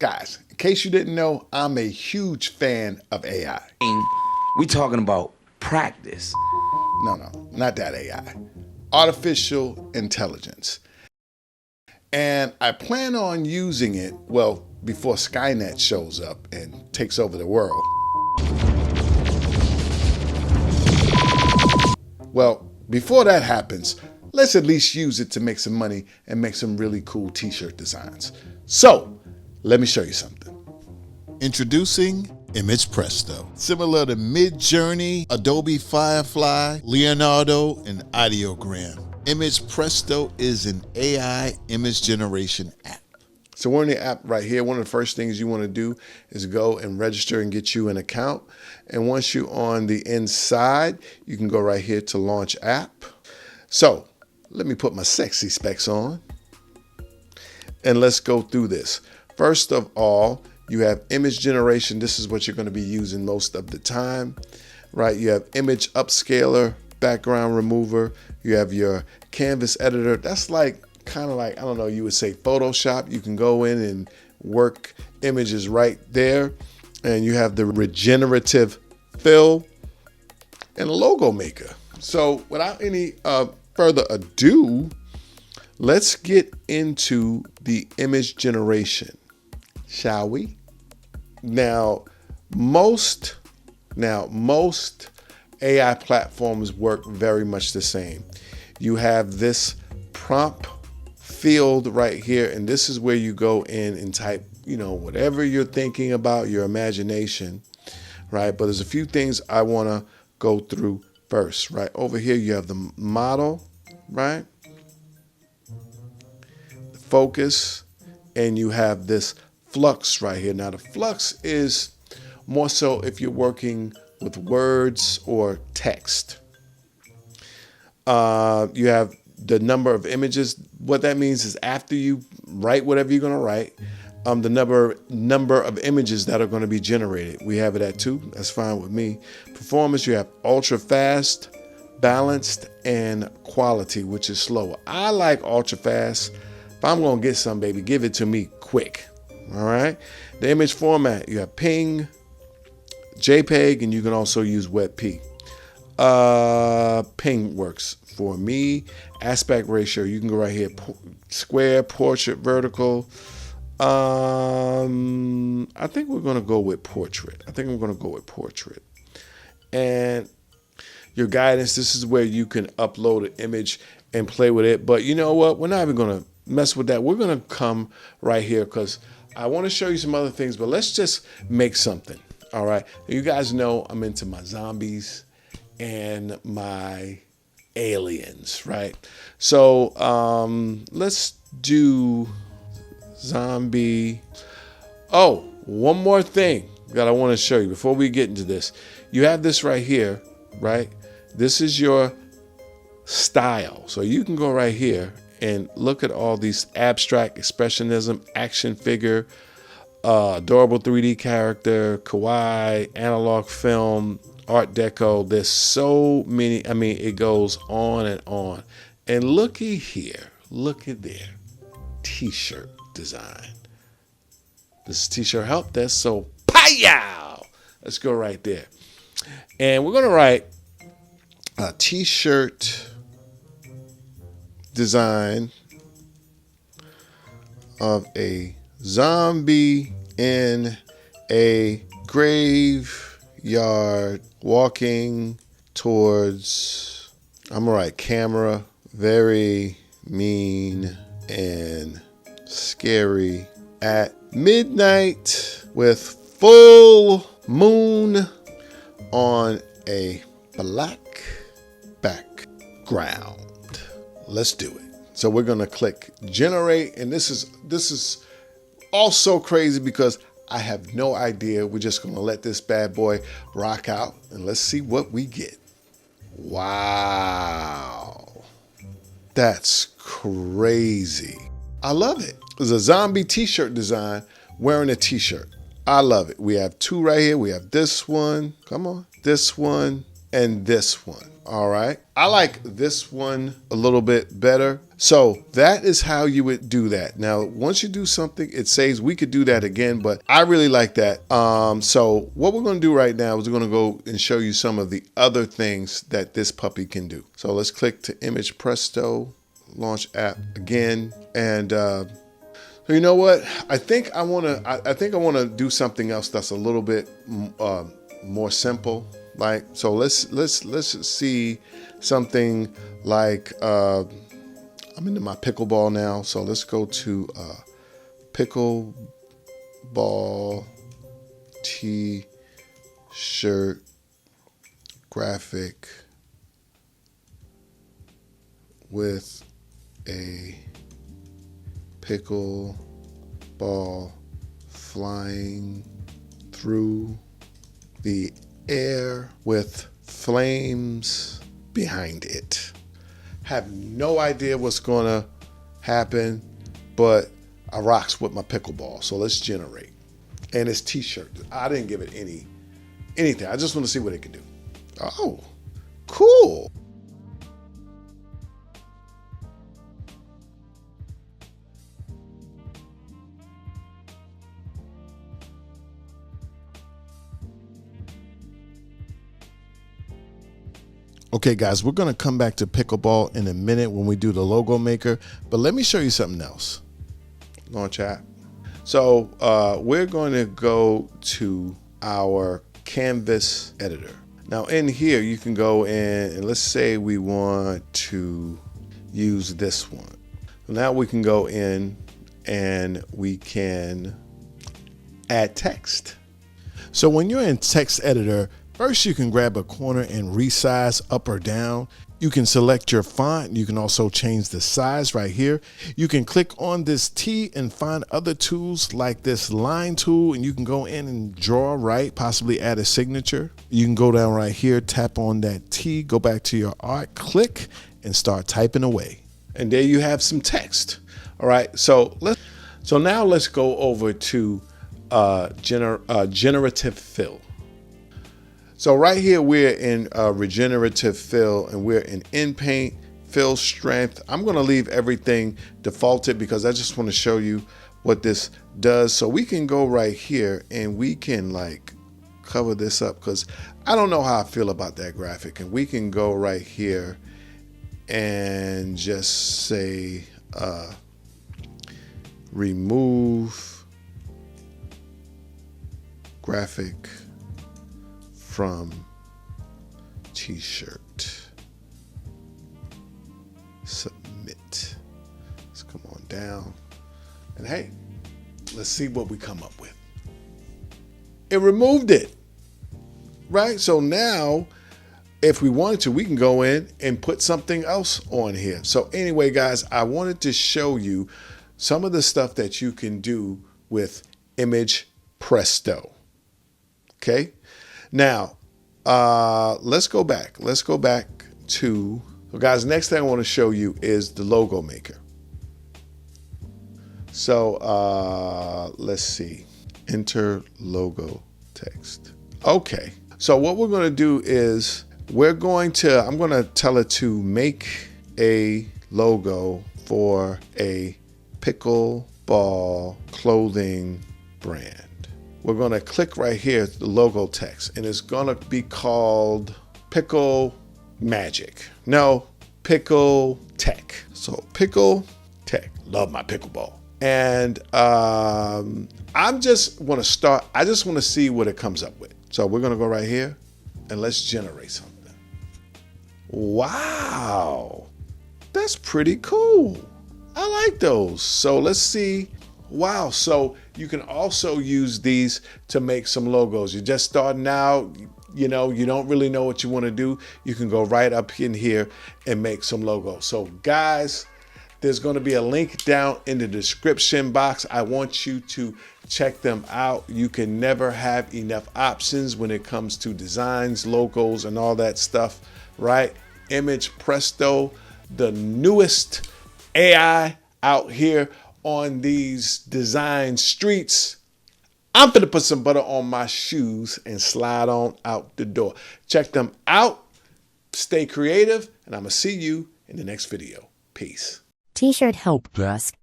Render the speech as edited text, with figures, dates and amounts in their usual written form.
Guys, in case you didn't know, I'm a huge fan of AI. We talking about practice. No, not that AI. Artificial intelligence. And I plan on using it, well, before Skynet shows up and takes over the world. Well, before that happens, let's at least use it to make some money and make some really cool t-shirt designs. So, let me show you something. Introducing Image Presto. Similar to Midjourney, Adobe Firefly, Leonardo, and Ideogram. Image Presto is an AI image generation app. So we're in the app right here. One of the first things you want to do is go and register and get you an account. And once you're on the inside, you can go right here to launch app. So let me put my sexy specs on and let's go through this. First of all, you have image generation. This is what you're going to be using most of the time, right? You have image upscaler, background remover. You have your canvas editor. That's like kind of like, I don't know, you would say Photoshop. You can go in and work images right there. And you have the regenerative fill and a logo maker. So without any further ado, let's get into the image generation, shall we? Now, most AI platforms work very much the same. You have this prompt field right here, and this is where you go in and type, whatever you're thinking about, your imagination, right? But there's a few things I want to go through first, right? Over here, you have the model, right? The focus, and you have this flux right here. Now, the flux is more so if you're working with words or text. You have the number of images. What that means is after you write whatever you're going to write, the number of images that are going to be generated. We have it at 2. That's fine with me. Performance, you have ultra fast, balanced, and quality, which is slower. I like ultra fast. If I'm going to get some, baby, give it to me quick. All right. The image format, you have PNG, JPEG, and you can also use WebP. PNG works for me. Aspect ratio, you can go right here. Square, portrait, vertical. I think we're going to go with portrait. And your guidance, this is where you can upload an image and play with it. But you know what? We're not even going to mess with that. We're going to come right here because I want to show you some other things, but let's just make something. All right. You guys know I'm into my zombies and my aliens, right? So let's do zombie. Oh, one more thing that I want to show you before we get into this. You have this right here, right? This is your style. So you can go right here and look at all these abstract expressionism, action figure, adorable 3D character, kawaii, analog film, art deco. There's so many. I mean, it goes on and on. And looky here, look at there, t-shirt design. This is t-shirt help desk. So pow! Let's go right there. And we're gonna write a t-shirt design of a zombie in a graveyard walking towards, I'm gonna write camera, very mean and scary at midnight with full moon on a black background. Let's do it. So we're gonna click generate, and this is also crazy because I have no idea. We're just gonna let this bad boy rock out and let's see what we get. Wow, that's crazy. I love it. It's a zombie t-shirt design wearing a t-shirt. I love it. We have 2 right here. We have this one, come on, this one, and this one. All right. I like this one a little bit better. So that is how you would do that. Now, once you do something, it says we could do that again, but I really like that. So what we're going to do right now is we're going to go and show you some of the other things that this puppy can do. So let's click to Image Presto, launch app again. And so you know what? I think I want to do something else that's a little bit more simple. Like, so let's see something like I'm into my pickleball now, so let's go to pickleball t-shirt graphic with a pickleball flying through the air with flames behind it. Have no idea what's gonna happen, but I rocks with my pickleball. So let's generate. And it's t-shirt. I didn't give it anything. I just want to see what it can do. Oh, cool. Okay, guys, we're going to come back to pickleball in a minute when we do the logo maker, but let me show you something else. Launch app. So we're going to go to our canvas editor. Now in here, you can go in and let's say we want to use this one. Now we can go in and we can add text. So when you're in text editor, first, you can grab a corner and resize up or down. You can select your font. You can also change the size right here. You can click on this T and find other tools like this line tool, and you can go in and draw, right? Possibly add a signature. You can go down right here, tap on that T, go back to your art, click, and start typing away. And there you have some text. All right, so now let's go over to generative fill. So right here, we're in regenerative fill and we're in paint, fill strength. I'm gonna leave everything defaulted because I just wanna show you what this does. So we can go right here and we can like cover this up because I don't know how I feel about that graphic. And we can go right here and just say, remove graphic from t-shirt. Submit. Let's come on down. And hey, let's see what we come up with. It removed it, right? So now, if we wanted to, we can go in and put something else on here. So anyway, guys, I wanted to show you some of the stuff that you can do with Image Presto. Okay. Now, let's go back. Let's go back to, so guys, next thing I want to show you is the logo maker. So let's see, enter logo text. Okay. So what we're going to do is I'm going to tell it to make a logo for a pickleball clothing brand. We're going to click right here, the logo text, and it's going to be called Pickle Magic. No, Pickle Tech. So Pickle Tech. Love my pickleball. And I just want to see what it comes up with. So we're going to go right here and let's generate something. Wow, that's pretty cool. I like those. So let's see. Wow, so you can also use these to make some logos. You're just starting out, you don't really know what you want to do. You can go right up in here and make some logos. So guys, there's going to be a link down in the description box. I want you to check them out. You can never have enough options when it comes to designs, logos, and all that stuff, right? Image Presto, the newest AI out here on these design streets. I'm gonna put some butter on my shoes and slide on out the door. Check them out, stay creative, and I'm gonna see you in the next video. Peace. T-shirt help desk.